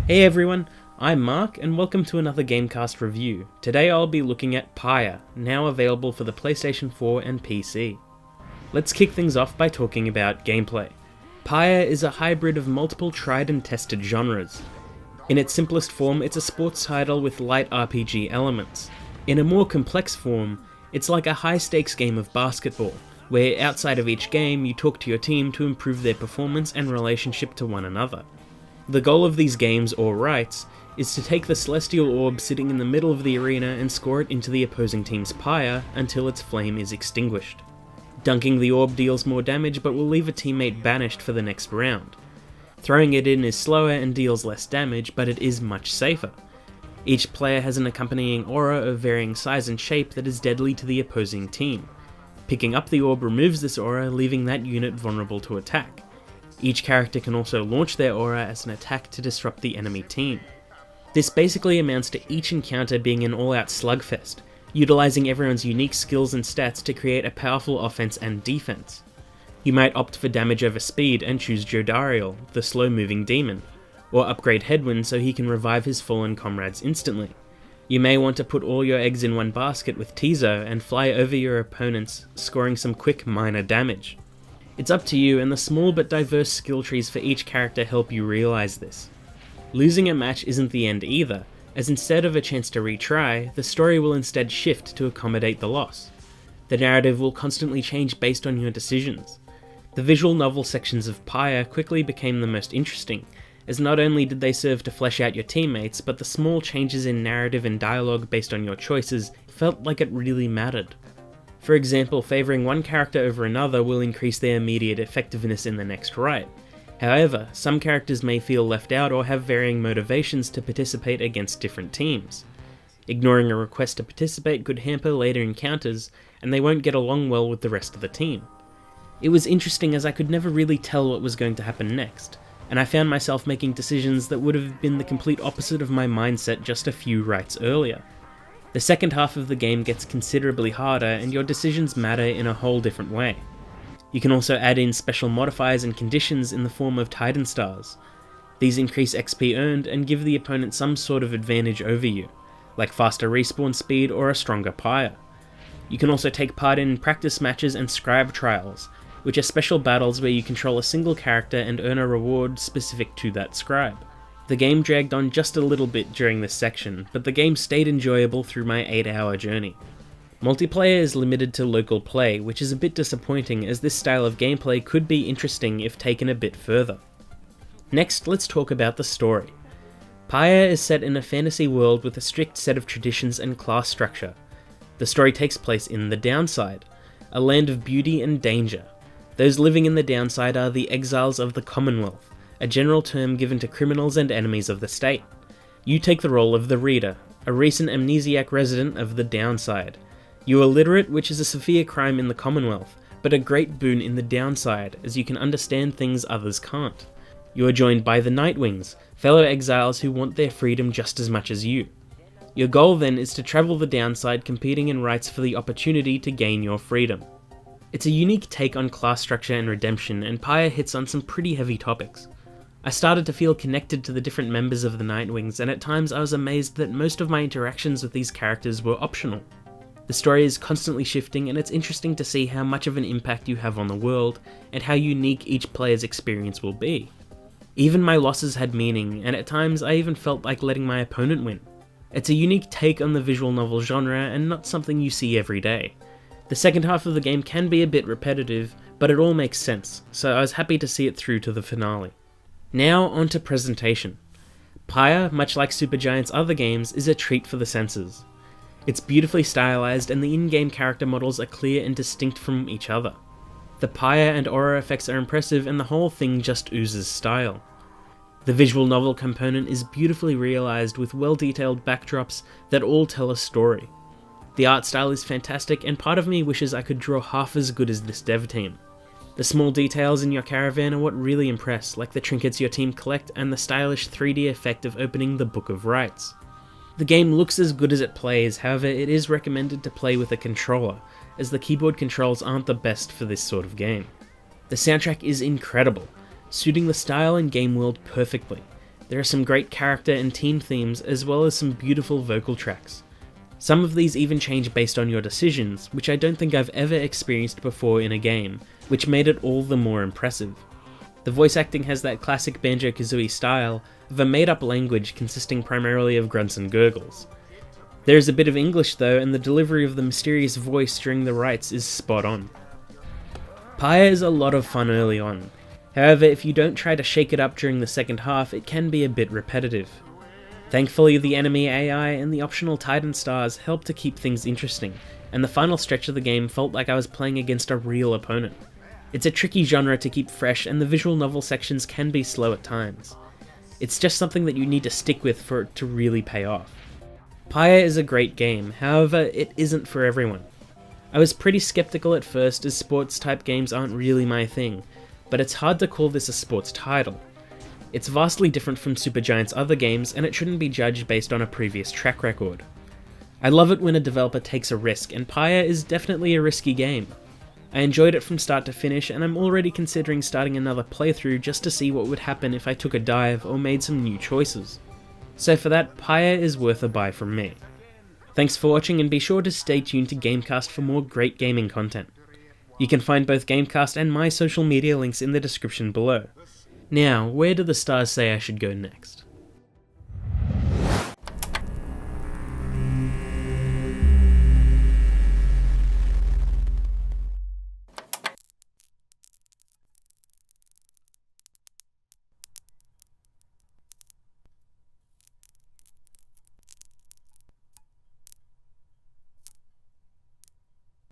Hey everyone, I'm Mark and welcome to another GameCast review. Today I'll be looking at Pyre, now available for the PlayStation 4 and PC. Let's kick things off by talking about gameplay. Pyre is a hybrid of multiple tried and tested genres. In its simplest form, it's a sports title with light RPG elements. In a more complex form, it's like a high-stakes game of basketball, where outside of each game you talk to your team to improve their performance and relationship to one another. The goal of these games, or rights, is to take the celestial orb sitting in the middle of the arena and score it into the opposing team's pyre until its flame is extinguished. Dunking the orb deals more damage but will leave a teammate banished for the next round. Throwing it in is slower and deals less damage, but it is much safer. Each player has an accompanying aura of varying size and shape that is deadly to the opposing team. Picking up the orb removes this aura, leaving that unit vulnerable to attack. Each character can also launch their aura as an attack to disrupt the enemy team. This basically amounts to each encounter being an all-out slugfest, utilising everyone's unique skills and stats to create a powerful offense and defense. You might opt for damage over speed and choose Jodariel, the slow-moving demon, or upgrade Headwind so he can revive his fallen comrades instantly. You may want to put all your eggs in one basket with Tizo and fly over your opponents, scoring some quick minor damage. It's up to you, and the small but diverse skill trees for each character help you realise this. Losing a match isn't the end either, as instead of a chance to retry, the story will instead shift to accommodate the loss. The narrative will constantly change based on your decisions. The visual novel sections of Pyre quickly became the most interesting, as not only did they serve to flesh out your teammates, but the small changes in narrative and dialogue based on your choices felt like it really mattered. For example, favouring one character over another will increase their immediate effectiveness in the next right. However, some characters may feel left out or have varying motivations to participate against different teams. Ignoring a request to participate could hamper later encounters, and they won't get along well with the rest of the team. It was interesting as I could never really tell what was going to happen next, and I found myself making decisions that would have been the complete opposite of my mindset just a few rights earlier. The second half of the game gets considerably harder, and your decisions matter in a whole different way. You can also add in special modifiers and conditions in the form of Titan Stars. These increase XP earned and give the opponent some sort of advantage over you, like faster respawn speed or a stronger pyre. You can also take part in practice matches and scribe trials, which are special battles where you control a single character and earn a reward specific to that scribe. The game dragged on just a little bit during this section, but the game stayed enjoyable through my 8-hour journey. Multiplayer is limited to local play, which is a bit disappointing as this style of gameplay could be interesting if taken a bit further. Next, let's talk about the story. Pyre is set in a fantasy world with a strict set of traditions and class structure. The story takes place in the Downside, a land of beauty and danger. Those living in the Downside are the exiles of the Commonwealth, a general term given to criminals and enemies of the state. You take the role of the Reader, a recent amnesiac resident of the Downside. You are literate, which is a severe crime in the Commonwealth, but a great boon in the Downside, as you can understand things others can't. You are joined by the Nightwings, fellow exiles who want their freedom just as much as you. Your goal then is to travel the Downside, competing in rights for the opportunity to gain your freedom. It's a unique take on class structure and redemption, and Pyre hits on some pretty heavy topics. I started to feel connected to the different members of the Nightwings, and at times I was amazed that most of my interactions with these characters were optional. The story is constantly shifting, and it's interesting to see how much of an impact you have on the world, and how unique each player's experience will be. Even my losses had meaning, and at times I even felt like letting my opponent win. It's a unique take on the visual novel genre, and not something you see every day. The second half of the game can be a bit repetitive, but it all makes sense, so I was happy to see it through to the finale. Now onto presentation. Pyre, much like Supergiant's other games, is a treat for the senses. It's beautifully stylized and the in-game character models are clear and distinct from each other. The pyre and aura effects are impressive and the whole thing just oozes style. The visual novel component is beautifully realised with well-detailed backdrops that all tell a story. The art style is fantastic, and part of me wishes I could draw half as good as this dev team. The small details in your caravan are what really impress, like the trinkets your team collect and the stylish 3D effect of opening the Book of Rights. The game looks as good as it plays, however it is recommended to play with a controller, as the keyboard controls aren't the best for this sort of game. The soundtrack is incredible, suiting the style and game world perfectly. There are some great character and team themes, as well as some beautiful vocal tracks. Some of these even change based on your decisions, which I don't think I've ever experienced before in a game, which made it all the more impressive. The voice acting has that classic Banjo-Kazooie style of a made-up language consisting primarily of grunts and gurgles. There is a bit of English though, and the delivery of the mysterious voice during the rites is spot on. Pyre is a lot of fun early on. However, if you don't try to shake it up during the second half, it can be a bit repetitive. Thankfully, the enemy AI and the optional Titan stars help to keep things interesting, and the final stretch of the game felt like I was playing against a real opponent. It's a tricky genre to keep fresh, and the visual novel sections can be slow at times. It's just something that you need to stick with for it to really pay off. Pyre is a great game, however, it isn't for everyone. I was pretty skeptical at first, as sports type games aren't really my thing, but it's hard to call this a sports title. It's vastly different from Supergiant's other games, and it shouldn't be judged based on a previous track record. I love it when a developer takes a risk, and Pyre is definitely a risky game. I enjoyed it from start to finish, and I'm already considering starting another playthrough just to see what would happen if I took a dive or made some new choices. So for that, Pyre is worth a buy from me. Thanks for watching, and be sure to stay tuned to GameCast for more great gaming content. You can find both GameCast and my social media links in the description below. Now, where do the stars say I should go next?